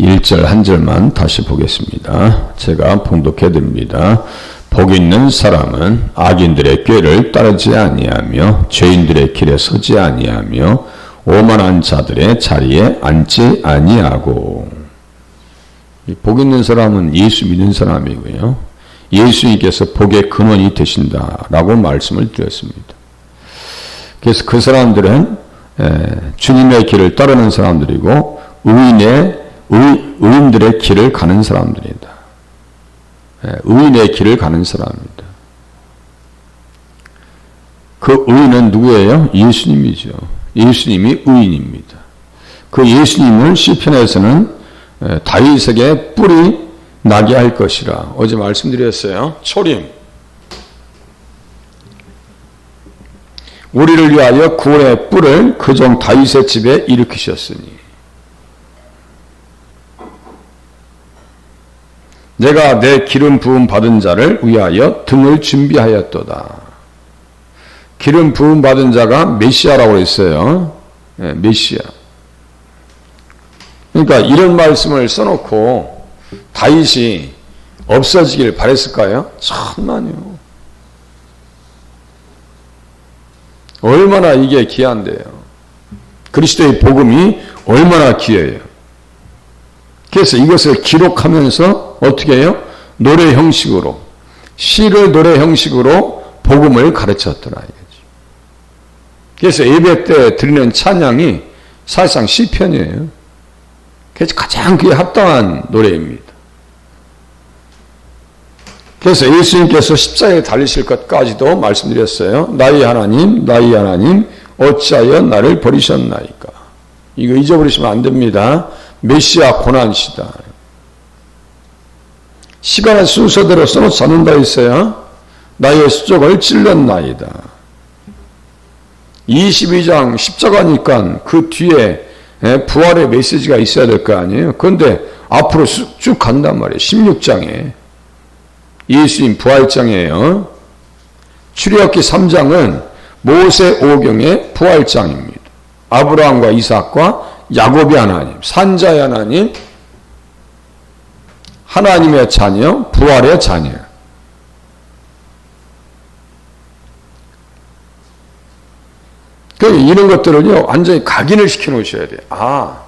1절 한 절만 다시 보겠습니다. 제가 봉독해 드립니다. 복 있는 사람은 악인들의 꾀를 따르지 아니하며 죄인들의 길에 서지 아니하며 오만한 자들의 자리에 앉지 아니하고. 복 있는 사람은 예수 믿는 사람이고요. 예수님께서 복의 근원이 되신다라고 말씀을 드렸습니다. 그래서 그 사람들은 주님의 길을 따르는 사람들이고 의인들의 길을 가는 사람들이다. 의인의 길을 가는 사람입니다. 그 의인은 누구예요? 예수님이죠. 예수님이 의인입니다. 그 예수님을 시편에서는 다윗에게 뿔이 나게 할 것이라 어제 말씀드렸어요. 초림. 우리를 위하여 구원의 뿔을 그 종 다윗의 집에 일으키셨으니 내가 내 기름 부음 받은 자를 위하여 등을 준비하였도다. 기름 부음 받은 자가 메시아라고 했어요. 메시아. 그러니까 이런 말씀을 써놓고 다윗이 없어지길 바랬을까요? 천만요. 얼마나 이게 귀한데요. 그리스도의 복음이 얼마나 귀해요. 그래서 이것을 기록하면서 어떻게 해요? 노래 형식으로, 시를 노래 형식으로 복음을 가르쳤더라 이거죠. 그래서 예배 때 드리는 찬양이 사실상 시편이에요. 그래서 가장 그에 합당한 노래입니다. 그래서 예수님께서 십자가에 달리실 것까지도 말씀드렸어요. 나의 하나님, 나의 하나님, 어찌하여 나를 버리셨나이까. 이거 잊어버리시면 안 됩니다. 메시아 고난시다. 시간의 순서대로 써놓지 않는다 했어요. 나의 수족을 찔렀나이다. 22장 십자가니까 그 뒤에 부활의 메시지가 있어야 될 거 아니에요. 그런데 앞으로 쭉 간단 말이에요. 16장에 예수님 부활장이에요. 출애굽기 3장은 모세 오경의 부활장입니다. 아브라함과 이삭과 야곱의 하나님, 산자의 하나님, 하나님의 자녀, 부활의 자녀. 이런 것들을요, 완전히 각인을 시켜 놓으셔야 돼요. 아,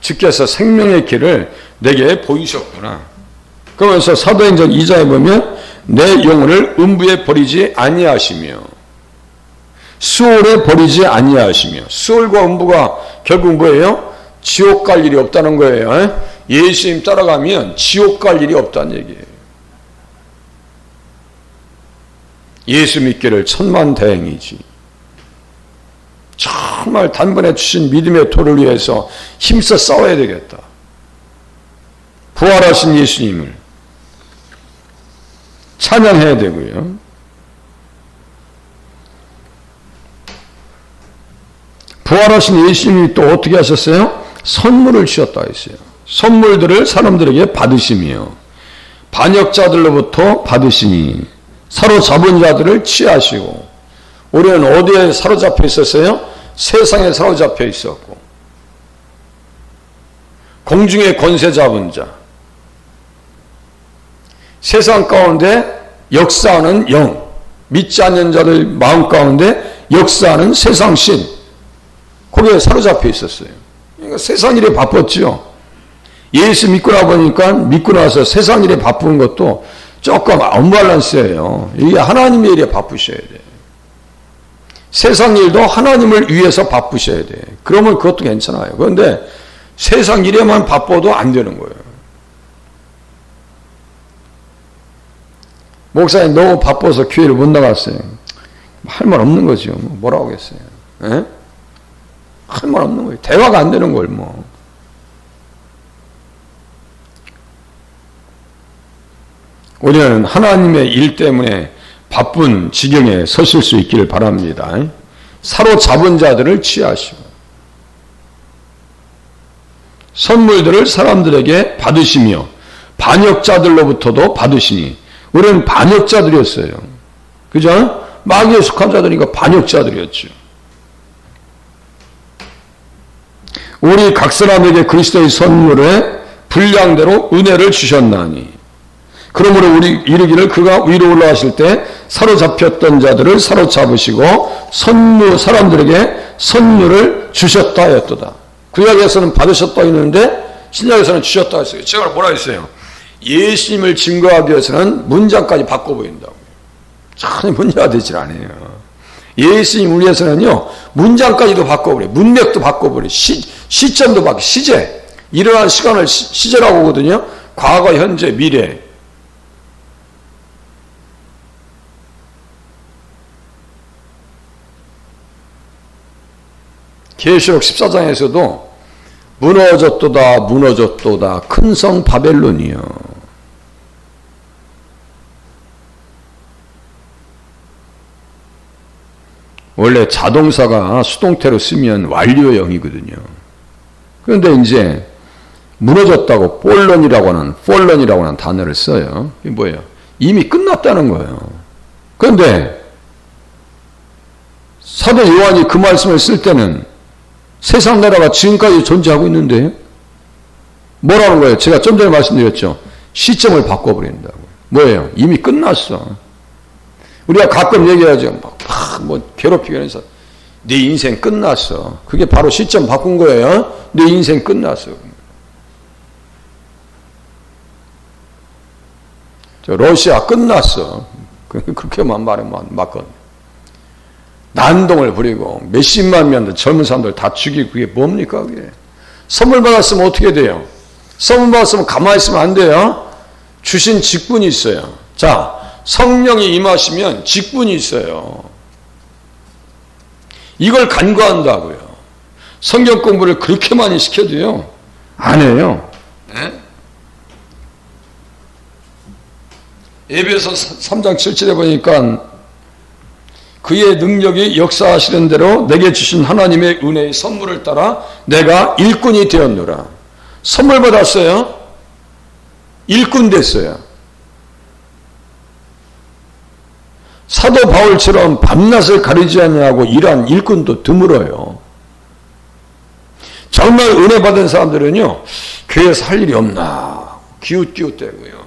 주께서 생명의 길을 내게 보이셨구나. 그러면서 사도행전 2장에 보면 내 영혼을 음부에 버리지 아니하시며 수월에 버리지 아니하시며. 수월과 음부가 결국 뭐예요? 지옥 갈 일이 없다는 거예요. 예수님 따라가면 지옥 갈 일이 없다는 얘기예요. 예수 믿기를 천만다행이지. 정말 단번에 주신 믿음의 도를 위해서 힘써 싸워야 되겠다. 부활하신 예수님을 찬양해야 되고요. 부활하신 예수님이 또 어떻게 하셨어요? 선물을 주셨다 했어요. 선물들을 사람들에게 받으시며 반역자들로부터 받으시니 사로잡은 자들을 취하시고. 우리는 어디에 사로잡혀 있었어요? 세상에 사로잡혀 있었고, 공중의 권세 잡은 자, 세상 가운데 역사하는 영, 믿지 않는 자들 마음 가운데 역사하는 세상 신, 거기에 사로잡혀 있었어요. 그러니까 세상 일에 바빴죠. 예수 믿고 나 보니까 믿고 나서 세상 일에 바쁜 것도 조금 언밸런스예요. 이게 하나님의 일에 바쁘셔야 돼요. 세상 일도 하나님을 위해서 바쁘셔야 돼. 그러면 그것도 괜찮아요. 그런데 세상 일에만 바빠도 안 되는 거예요. 목사님 너무 바빠서 교회를 못 나갔어요. 할 말 없는 거죠. 뭐라고 하겠어요. 할 말 없는 거예요. 대화가 안 되는 걸 뭐. 우리는 하나님의 일 때문에 바쁜 지경에 서실 수 있기를 바랍니다. 사로잡은 자들을 취하시고 선물들을 사람들에게 받으시며 반역자들로부터도 받으시니. 우리는 반역자들이었어요. 그죠? 마귀에 속한 자들이니까 반역자들이었죠. 우리 각 사람에게 그리스도의 선물에 분량대로 은혜를 주셨나니. 그러므로 우리 이르기를 그가 위로 올라가실 때 사로잡혔던 자들을 사로잡으시고 사람들에게 선물을 주셨다 하였도다. 구약에서는 받으셨다 했는데 신약에서는 주셨다 했어요. 제가 뭐라 했어요? 예수님을 증거하기 위해서는 문장까지 바꿔버린다고요. 전혀 문제가 되질 않아요. 예수님 위해서는요, 문장까지도 바꿔버려요. 문맥도 바꿔버려요. 시점도 바꿔, 시제. 일어날 시간을 시제라고 하거든요. 과거, 현재, 미래. 계시록 14장에서도 무너졌도다 무너졌도다 큰 성 바벨론이요. 원래 자동사가 수동태로 쓰면 완료형이거든요. 그런데 이제 무너졌다고 폴런이라고 하는 단어를 써요. 이게 뭐예요? 이미 끝났다는 거예요. 그런데 사도 요한이 그 말씀을 쓸 때는 세상 나라가 지금까지 존재하고 있는데 뭐라는 거예요? 제가 좀 전에 말씀드렸죠. 시점을 바꿔버린다고. 뭐예요? 이미 끝났어. 우리가 가끔 얘기하죠. 뭐 괴롭히기 위해서 네 인생 끝났어. 그게 바로 시점 바꾼 거예요. 네 인생 끝났어. 저 러시아 끝났어. 그렇게만 말하면 맞거든. 난동을 부리고 몇십만 명들 젊은 사람들 다 죽이고 그게 뭡니까 그게. 선물 받았으면 어떻게 돼요? 선물 받았으면 가만히 있으면 안 돼요. 주신 직분이 있어요. 자, 성령이 임하시면 직분이 있어요. 이걸 간과한다고요. 성경 공부를 그렇게 많이 시켜도요 안 해요. 네? 에베소 3장 7절에 보니까 그의 능력이 역사하시는 대로 내게 주신 하나님의 은혜의 선물을 따라 내가 일꾼이 되었노라. 선물 받았어요. 일꾼 됐어요. 사도 바울처럼 밤낮을 가리지 않냐고 일한 일꾼도 드물어요. 정말 은혜 받은 사람들은요, 교회에서 할 일이 없나 기웃기웃대고요.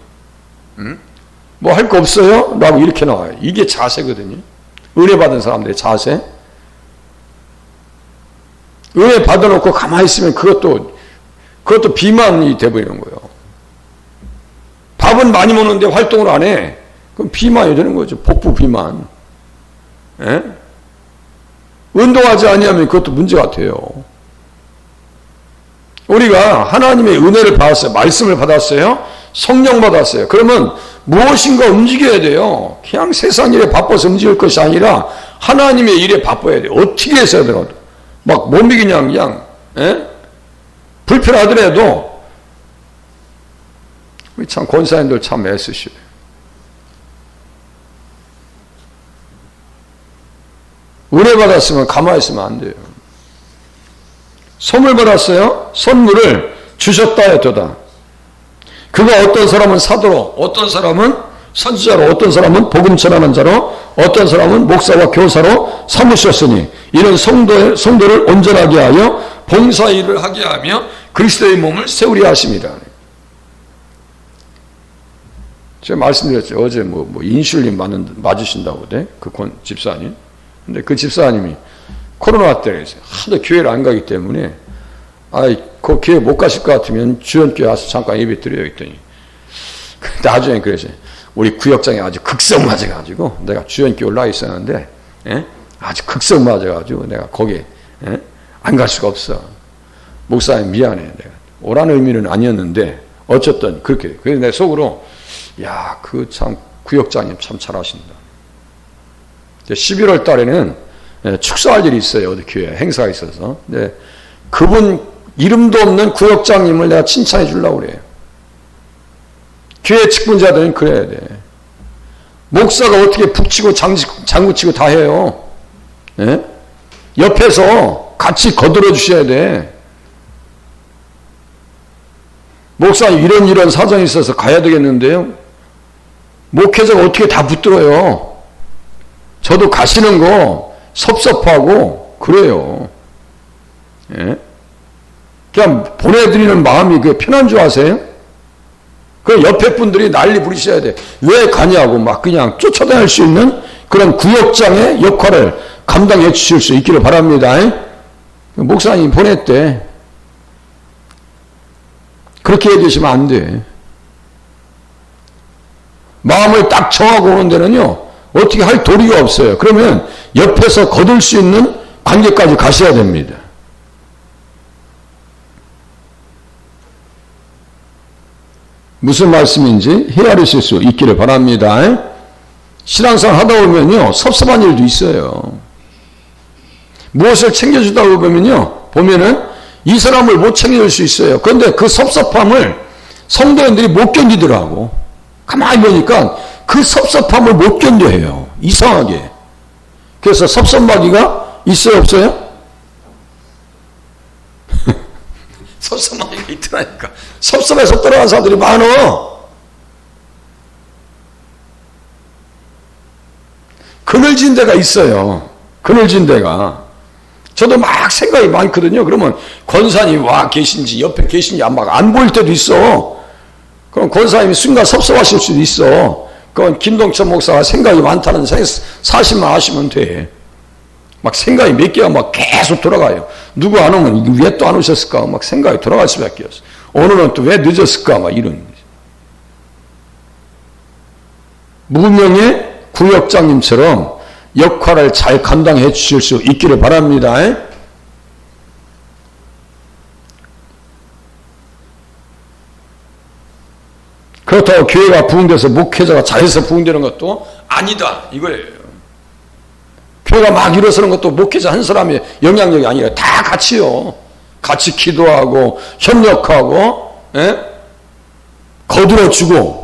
뭐 할 거 없어요? 라고 이렇게 나와요. 이게 자세거든요. 은혜 받은 사람들의 자세. 은혜 받아놓고 가만히 있으면 그것도 비만이 돼버리는 거예요. 밥은 많이 먹는데 활동을 안 해. 그럼 비만이 되는 거죠. 복부 비만. 예? 운동하지 않으면 그것도 문제 같아요. 우리가 하나님의 은혜를 받았어요. 말씀을 받았어요. 성령 받았어요. 그러면 무엇인가 움직여야 돼요. 그냥 세상 일에 바빠서 움직일 것이 아니라 하나님의 일에 바빠야 돼요. 어떻게 해서든 막 몸이 그냥 예? 불편하더라도 우리 참 권사님들 참 애쓰시네. 은혜 받았으면 가만히 있으면 안 돼요. 선물 받았어요. 선물을 주셨다 했도다. 그가 어떤 사람은 사도로, 어떤 사람은 선지자로, 어떤 사람은 복음 전하는 자로, 어떤 사람은 목사와 교사로 삼으셨으니 이런 성도를 온전하게 하여 봉사 일을 하게 하며 그리스도의 몸을 세우려 하십니다. 제가 말씀드렸죠. 어제 인슐린 맞으신다고 돼? 그 집사님. 근데 그 집사님이 코로나 때 하도 교회를 안 가기 때문에 그 교회 못 가실 것 같으면 주연교회 와서 잠깐 예배 드려요 했더니 나중에 그랬어요. 우리 구역장에 아주 극성 맞아가지고 내가 주연교회 올라가 있었는데 아주 극성 맞아가지고 내가 거기에 안 갈 수가 없어. 목사님 미안해. 내가 오라는 의미는 아니었는데 어쨌든 그렇게. 그래서 내 속으로 야, 그 참 구역장님 참 잘하신다. 11월 달에는 축사할 일이 있어요. 어디 교회 행사가 있어서. 근데 그분 이름도 없는 구역장님을 내가 칭찬해 주려고 그래요. 교회 직분자들은 그래야 돼. 목사가 어떻게 북치고 장구치고 다 해요. 예? 옆에서 같이 거들어 주셔야 돼. 목사님 이런 사정이 있어서 가야 되겠는데요. 목회자가 어떻게 다 붙들어요. 저도 가시는 거 섭섭하고 그래요. 예? 그냥 보내드리는 마음이 그게 편한 줄 아세요? 그 옆에 분들이 난리 부리셔야 돼. 왜 가냐고 막 그냥 쫓아다닐 수 있는 그런 구역장의 역할을 감당해 주실 수 있기를 바랍니다. 목사님이 보냈대. 그렇게 얘기하시면 안 돼. 마음을 딱 정하고 오는 데는요, 어떻게 할 도리가 없어요. 그러면 옆에서 거둘 수 있는 관계까지 가셔야 됩니다. 무슨 말씀인지 헤아리실 수 있기를 바랍니다. 신앙생활 하다 보면요, 섭섭한 일도 있어요. 무엇을 챙겨주다 보면은 이 사람을 못 챙겨줄 수 있어요. 그런데 그 섭섭함을 성도님들이 못 견디더라고. 가만히 보니까 그 섭섭함을 못 견뎌해요. 이상하게. 그래서 섭섭마귀가 있어요, 없어요? 섭섭마귀가 있더라니까. 섭섭해서 떠나간 사람들이 많어. 그늘진 데가 있어요. 그늘진 데가. 저도 막 생각이 많거든요. 그러면 권사님이 와 계신지 옆에 계신지 막 안 보일 때도 있어. 그럼 권사님이 순간 섭섭하실 수도 있어. 그건 김동천 목사가 생각이 많다는 사실만 아시면 돼. 막 생각이 몇 개가 막 계속 돌아가요. 누구 안 오면 왜 또 안 오셨을까? 막 생각이 돌아갈 수밖에 없어. 오늘은 또 왜 늦었을까? 막 이런. 무명의 구역장님처럼 역할을 잘 감당해 주실 수 있기를 바랍니다. 그렇다고 교회가 부흥돼서 목회자가 잘해서 부흥되는 것도 아니다 이거예요. 교회가 막 일어서는 것도 목회자 한 사람의 영향력이 아니라 다 같이요. 같이 기도하고 협력하고 거들어주고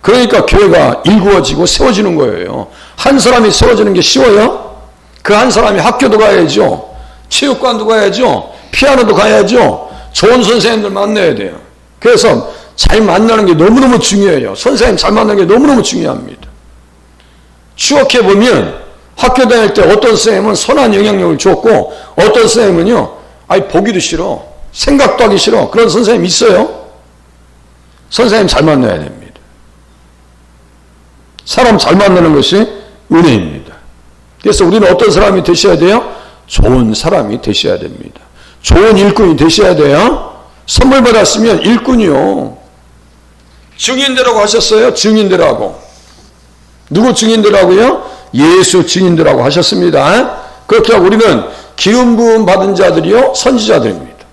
그러니까 교회가 일구어지고 세워지는 거예요. 한 사람이 세워지는 게 쉬워요? 그 한 사람이 학교도 가야죠. 체육관도 가야죠. 피아노도 가야죠. 좋은 선생님들 만나야 돼요. 그래서 잘 만나는 게 너무너무 중요해요. 선생님 잘 만나는 게 너무너무 중요합니다. 추억해보면 학교 다닐 때 어떤 선생님은 선한 영향력을 줬고 어떤 선생님은요, 아니 보기도 싫어. 생각도 하기 싫어. 그런 선생님 있어요. 선생님 잘 만나야 됩니다. 사람 잘 만나는 것이 은혜입니다. 그래서 우리는 어떤 사람이 되셔야 돼요? 좋은 사람이 되셔야 됩니다. 좋은 일꾼이 되셔야 돼요. 선물 받았으면 일꾼이요. 증인되라고 하셨어요. 증인되라고. 누구 증인되라고요? 예수 증인되라고 하셨습니다. 그렇게 하고 우리는 기름 부음 받은 자들이요 선지자들입니다.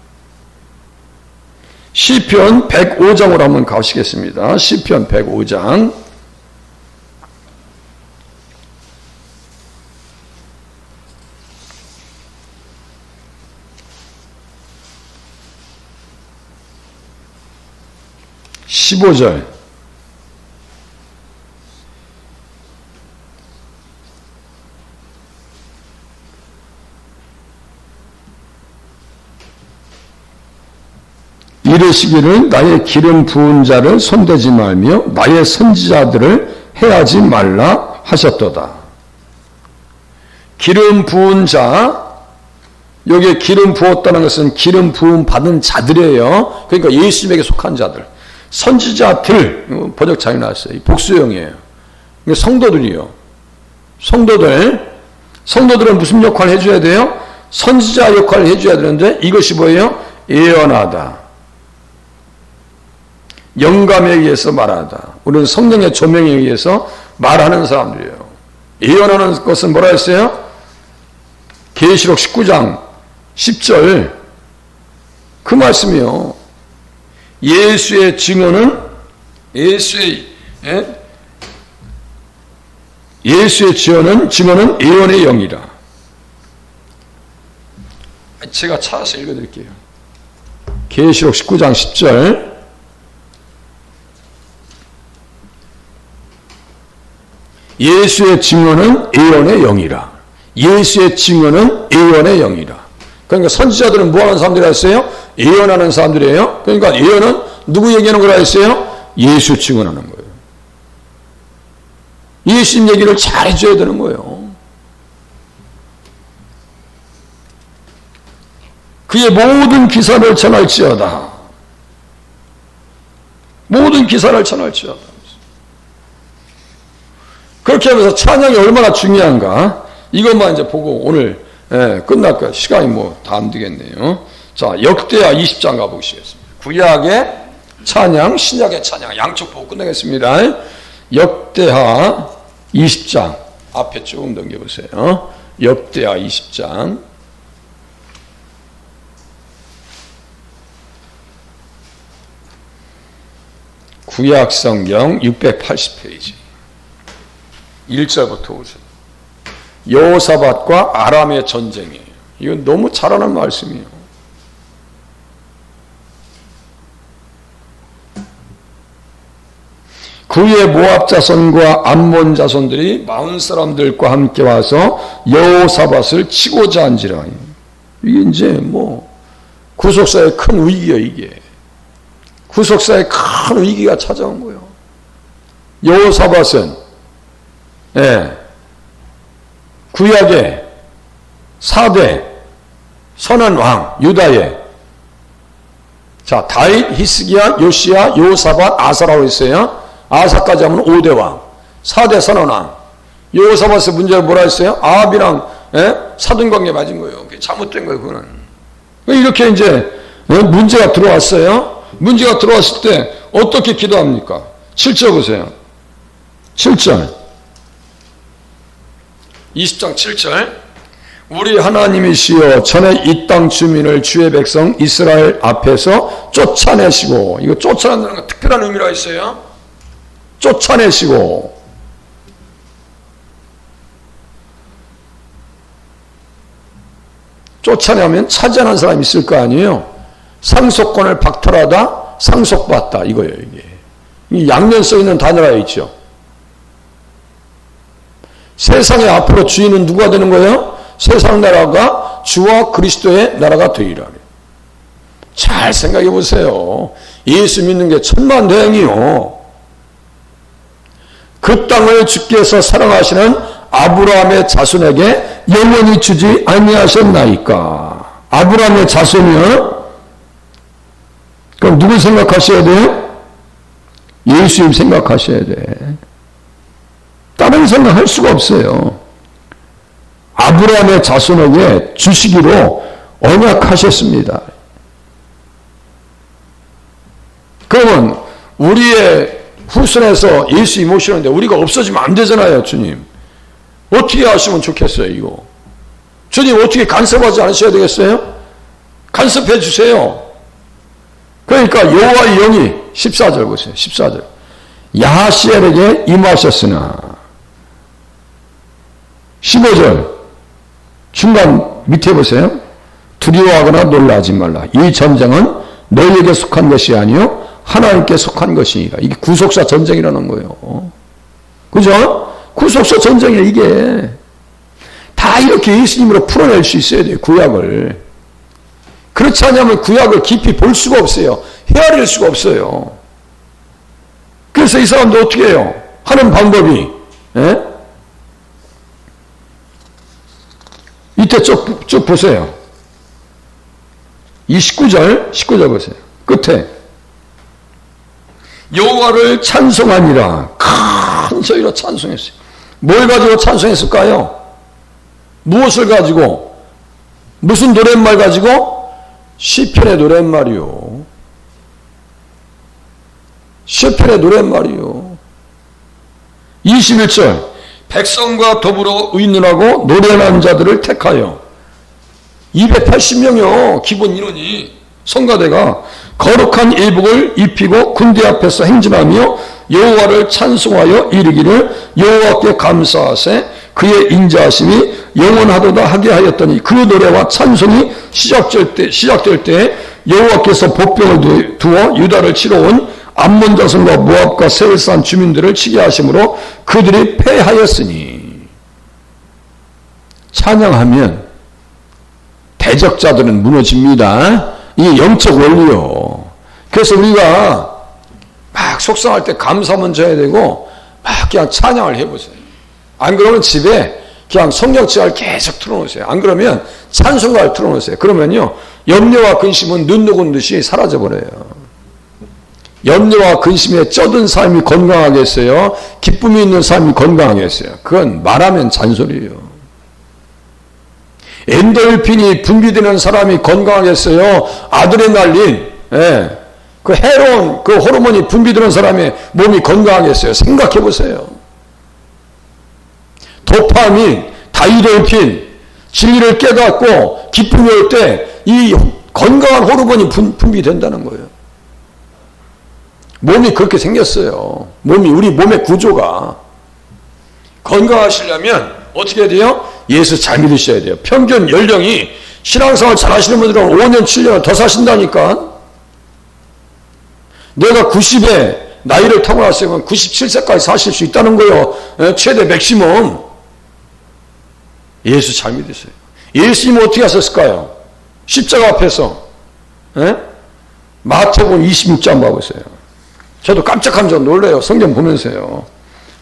시편 105장으로 한번 가시겠습니다. 시편 105장 15절 이르시기를 나의 기름 부은 자를 손대지 말며 나의 선지자들을 해하지 말라 하셨도다. 기름 부은 자, 여기에 기름 부었다는 것은 기름 부음 받은 자들이에요. 그러니까 예수님에게 속한 자들. 선지자들, 번역 잘 나왔어요. 복수형이에요. 성도들이요. 성도들은 무슨 역할을 해줘야 돼요? 선지자 역할을 해줘야 되는데 이것이 뭐예요? 예언하다. 영감에 의해서 말하다. 우리는 성령의 조명에 의해서 말하는 사람들이에요. 예언하는 것은 뭐라 했어요? 계시록 19장 10절 그 말씀이요. 예수의 증언은 예수의 증언은 예언의 영이라. 제가 찾아서 읽어드릴게요. 계시록 19장 10절 예수의 증언은 예언의 영이라. 예수의 증언은 예언의 영이라. 그러니까 선지자들은 뭐하는 사람들이라 했어요? 예언하는 사람들이에요. 그러니까 예언은 누구 얘기하는 거라 했어요? 예수 증언하는 거예요. 예수님 얘기를 잘 해줘야 되는 거예요. 그의 모든 기사를 전할지어다. 모든 기사를 전할지어다. 그렇게 하면서 찬양이 얼마나 중요한가 이것만 이제 보고 오늘 끝날까 시간이 뭐 다 안 되겠네요. 자, 역대하 20장 가보시겠습니다. 구약의 찬양, 신약의 찬양 양쪽 보고 끝내겠습니다. 역대하 20장 앞에 조금 넘겨보세요. 역대하 20장 구약 성경 680페이지 1절부터 5절. 여호사밧과 아람의 전쟁이에요. 이건 너무 잘하는 말씀이에요. 그의 모압 자손과 암몬 자손들이 마흔 사람들과 함께 와서 여호사밧을 치고자 한지라. 이게 이제 뭐 구속사의 큰 위기예요. 이게 구속사의 큰 위기가 찾아온 거예요. 여호사밧은 구약의 4대 선한 왕 유다의 자 다윗, 히스기야, 요시야, 여호사밧, 아사라고 있어요. 아사까지 하면 5대 왕 4대 선한 왕. 여호사밧의 문제가 뭐라 했어요? 아합이랑 사돈관계 맞은 거예요. 잘못된 거예요. 그거는 이렇게 이제 문제가 들어왔어요. 문제가 들어왔을 때 어떻게 기도합니까? 7절 보세요. 7절 20장 7절 우리 하나님이시여 전에 이 땅 주민을 주의 백성 이스라엘 앞에서 쫓아내시고 이거 쫓아낸다는 건 특별한 의미라 있어요. 쫓아내시고 쫓아내면 차지하는 사람이 있을 거 아니에요. 상속권을 박탈하다 상속받다 이거예요. 이게 이 양면 써 있는 단어가 있죠. 세상의 앞으로 주인은 누가 되는 거예요? 세상 나라가 주와 그리스도의 나라가 되리라. 잘 생각해 보세요. 예수 믿는 게 천만다행이요. 그 땅을 주께서 사랑하시는 아브라함의 자손에게 영원히 주지 아니하셨나이까. 아브라함의 자손이요? 그럼 누굴 생각하셔야 돼요? 예수님 생각하셔야 돼. 다른 생각할 수가 없어요. 아브라함의 자손에게 주시기로 언약하셨습니다. 그러면 우리의 후손에서 예수님 모시는데 우리가 없어지면 안 되잖아요. 주님 어떻게 하시면 좋겠어요. 이거 주님 어떻게 간섭하지 않으셔야 되겠어요? 간섭해 주세요. 그러니까 여호와의 영이 14절 보세요. 14절 야하시엘에게 임하셨으나 15절 중간 밑에 보세요. 두려워하거나 놀라지 말라. 이 전쟁은 너희에게 속한 것이 아니요 하나님께 속한 것이니라. 이게 구속사 전쟁이라는 거예요. 그죠? 구속사 전쟁이에요. 이게 다 이렇게 예수님으로 풀어낼 수 있어야 돼요. 구약을. 그렇지 않으면 구약을 깊이 볼 수가 없어요. 헤아릴 수가 없어요. 그래서 이 사람도 어떻게 해요? 하는 방법이 이때 쭉 보세요. 이 19절 보세요. 끝에 여호와를 찬송하니라. 큰 소리로 찬송했어요. 뭘 가지고 찬송했을까요? 무엇을 가지고? 무슨 노랫말 가지고? 시편의 노랫말이요. 시편의 노랫말이요. 21절 백성과 더불어 의논하고 노래하는 자들을 택하여 280명이요. 기본 인원이 성가대가 거룩한 예복을 입히고 군대 앞에서 행진하며 여호와를 찬송하여 이르기를 여호와께 감사하세 그의 인자하심이 영원하도다 하게 하였더니 그 노래와 찬송이 시작될 때 여호와께서 복병을 두어 유다를 치러 온 암몬 자손과 모압과 세일산 주민들을 치게 하심으로 그들이 패하였으니. 찬양하면 대적자들은 무너집니다. 이게 영적 원리요. 그래서 우리가 막 속상할 때 감사 먼저 해야 되고 막 그냥 찬양을 해보세요. 안 그러면 집에 그냥 성경책을 계속 틀어놓으세요. 안 그러면 찬송가를 틀어놓으세요. 그러면요, 염려와 근심은 눈 녹은 듯이 사라져버려요. 염려와 근심에 쩌든 삶이 건강하겠어요? 기쁨이 있는 삶이 건강하겠어요? 그건 말하면 잔소리예요. 엔돌핀이 분비되는 사람이 건강하겠어요? 아드레날린, 그 해로운 그 호르몬이 분비되는 사람의 몸이 건강하겠어요? 생각해 보세요. 도파민, 다이돌핀, 진리를 깨닫고 기쁨이 올 때 이 건강한 호르몬이 분비된다는 거예요. 몸이 그렇게 생겼어요. 우리 몸의 구조가. 건강하시려면 어떻게 해야 돼요? 예수 잘 믿으셔야 돼요. 평균 연령이 신앙생활 잘 하시는 분들은 5년, 7년을 더 사신다니까. 내가 90에 나이를 타고났으면 97세까지 사실 수 있다는 거예요. 최대 맥시멈. 예수 잘 믿으세요. 예수님은 어떻게 하셨을까요? 십자가 앞에서 마태복음 26장 보고 있어요. 저도 깜짝깜짝 놀래요. 성경 보면서요.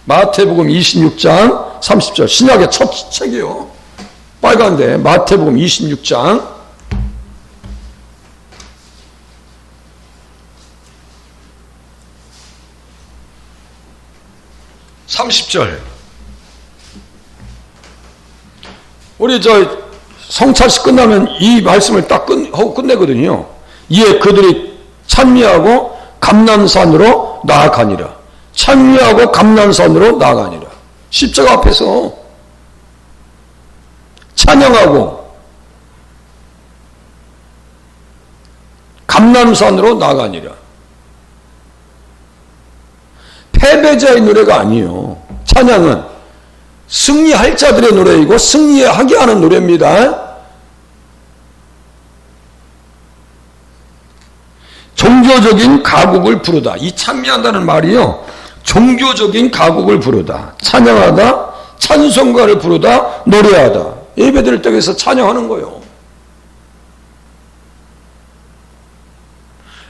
마태복음 26장 30절 신약의 첫 책이요. 빨간데 마태복음 26장 30절. 우리 성찬식 끝나면 이 말씀을 딱 하고 끝내거든요. 이에 그들이 찬미하고 감람산으로 나아가니라. 찬미하고 감람산으로 나아가니라. 십자가 앞에서 찬양하고 감람산으로 나아가니라. 패배자의 노래가 아니에요. 찬양은 승리할 자들의 노래이고 승리하게 하는 노래입니다. 종교적인 가곡을 부르다. 이 찬미한다는 말이요, 종교적인 가곡을 부르다, 찬양하다, 찬송가를 부르다, 노래하다. 예배드릴 때에서 찬양하는 거예요.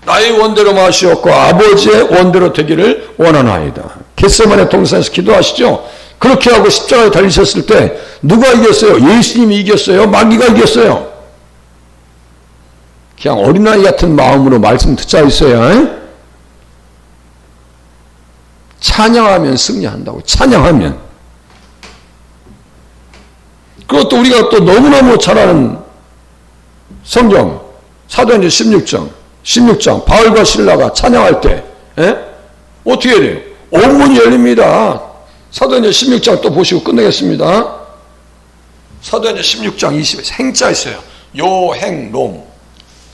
나의 원대로 마시옵고 아버지의 원대로 되기를 원하나이다. 겟세마네 동산에서 기도하시죠. 그렇게 하고 십자가에 달리셨을 때 누가 이겼어요? 예수님이 이겼어요? 마귀가 이겼어요? 그냥 어린아이 같은 마음으로 말씀 듣자 있어요. 찬양하면 승리한다고. 찬양하면. 그것도 우리가 또 너무너무 잘 아는 성경 사도행전 16장 바울과 신라가 찬양할 때 어떻게 해야 돼요? 온문이 열립니다. 사도행전 16장 또 보시고 끝내겠습니다. 사도행전 16장 20에 행자 있어요. 요행롬.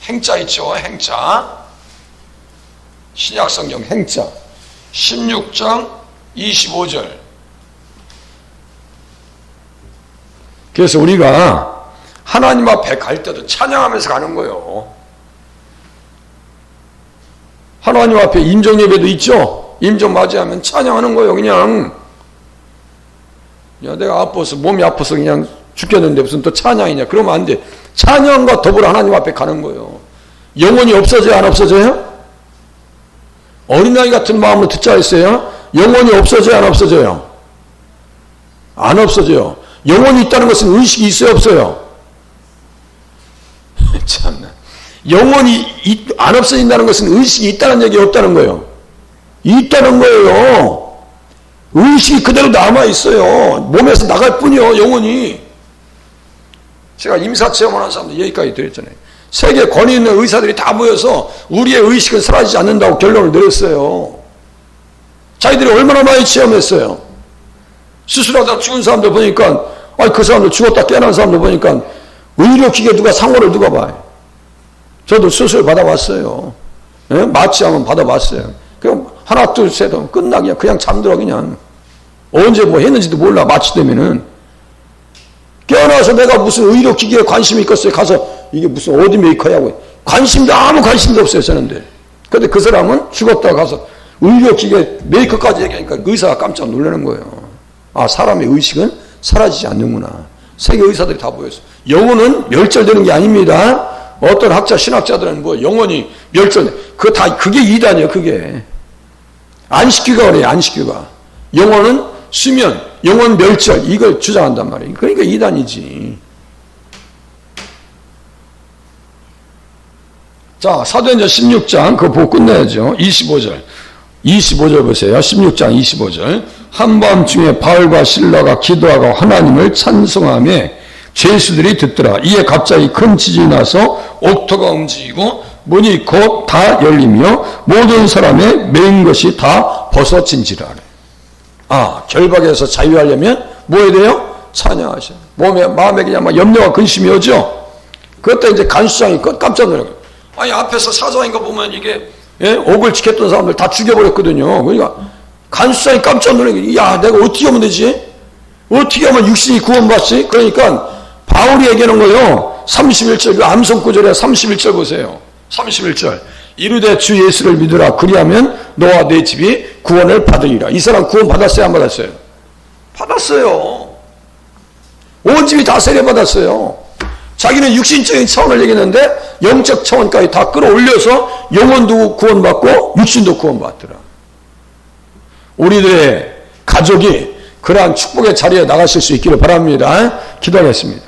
행자 있죠. 행자. 신약성경 행자. 16장 25절. 그래서 우리가 하나님 앞에 갈 때도 찬양하면서 가는 거예요. 하나님 앞에 임종 예배도 있죠. 임종 맞이하면 찬양하는 거예요. 그냥 야, 내가 아파서 몸이 아파서 그냥 죽겠는데 무슨 또 찬양이냐. 그러면 안 돼. 찬양과 더불어 하나님 앞에 가는 거예요. 영혼이 없어져요? 안 없어져요? 어린아이 같은 마음으로 듣자 했어요. 영혼이 없어져요? 안 없어져요? 안 없어져요. 영혼이 있다는 것은 의식이 있어요? 없어요? 참나. 영혼이 안 없어진다는 것은 의식이 있다는 얘기 없다는 거예요. 있다는 거예요. 의식이 그대로 남아있어요. 몸에서 나갈 뿐이요. 영혼이. 제가 임사체험하는 사람들 여기까지 드렸잖아요. 세계 권위 있는 의사들이 다 모여서 우리의 의식은 사라지지 않는다고 결론을 내렸어요. 자기들이 얼마나 많이 체험했어요. 수술하다 죽은 사람들 보니까 그 사람들 죽었다 깨어난 사람들 보니까 의료기계 누가 상호를 누가 봐요. 저도 수술 받아봤어요. 마취하면 받아봤어요. 그럼 하나 둘 셋 하면 끝나게 그냥 잠들어. 그냥 언제 뭐 했는지도 몰라. 마취되면은 깨어나서 내가 무슨 의료기계에 관심이 있겠어요. 가서 이게 무슨 어디 메이커냐고 관심도 아무 관심도 없어요. 저는데 근데 그 사람은 죽었다 가서 의료기계 메이커까지 얘기하니까 의사가 깜짝 놀라는 거예요. 아, 사람의 의식은 사라지지 않는구나. 세계 의사들이 다 보였어. 영혼은 멸절되는 게 아닙니다. 어떤 학자, 신학자들은 뭐 영혼이 멸절, 그게 이단이에요. 그게 안식규가 그래요. 안식규가. 영혼은 수면, 영원 멸절 이걸 주장한단 말이에요. 그러니까 이단이지. 자, 사도행전 16장 그거 보고 끝내야죠. 25절 보세요. 16장 25절. 한밤중에 바울과 실라가 기도하고 하나님을 찬송하며 죄수들이 듣더라. 이에 갑자기 큰 지진이 나서 옥토가 움직이고 문이 곧 다 열리며 모든 사람의 매인 것이 다 벗어진지라. 결박에서 자유하려면 뭐 해야 돼요? 찬양하셔야 돼요. 마음에 그냥 막 염려와 근심이 오죠? 그때 이제 간수장이 깜짝 놀라요. 아니, 앞에서 사자인가 보면 이게, 옥을 지켰던 사람들 다 죽여버렸거든요. 그러니까 간수장이 깜짝 놀라요. 야, 내가 어떻게 하면 되지? 어떻게 하면 육신이 구원받지? 그러니까 바울이 얘기하는 거예요. 31절, 그 암송구절에 31절 보세요. 31절. 이르되 주 예수를 믿으라. 그리하면 너와 내 집이 구원을 받으리라. 이 사람 구원 받았어요? 안 받았어요? 받았어요. 온 집이 다 세례받았어요. 자기는 육신적인 차원을 얘기했는데 영적 차원까지 다 끌어올려서 영혼도 구원받고 육신도 구원받더라. 우리들의 가족이 그러한 축복의 자리에 나가실 수 있기를 바랍니다. 기도하겠습니다.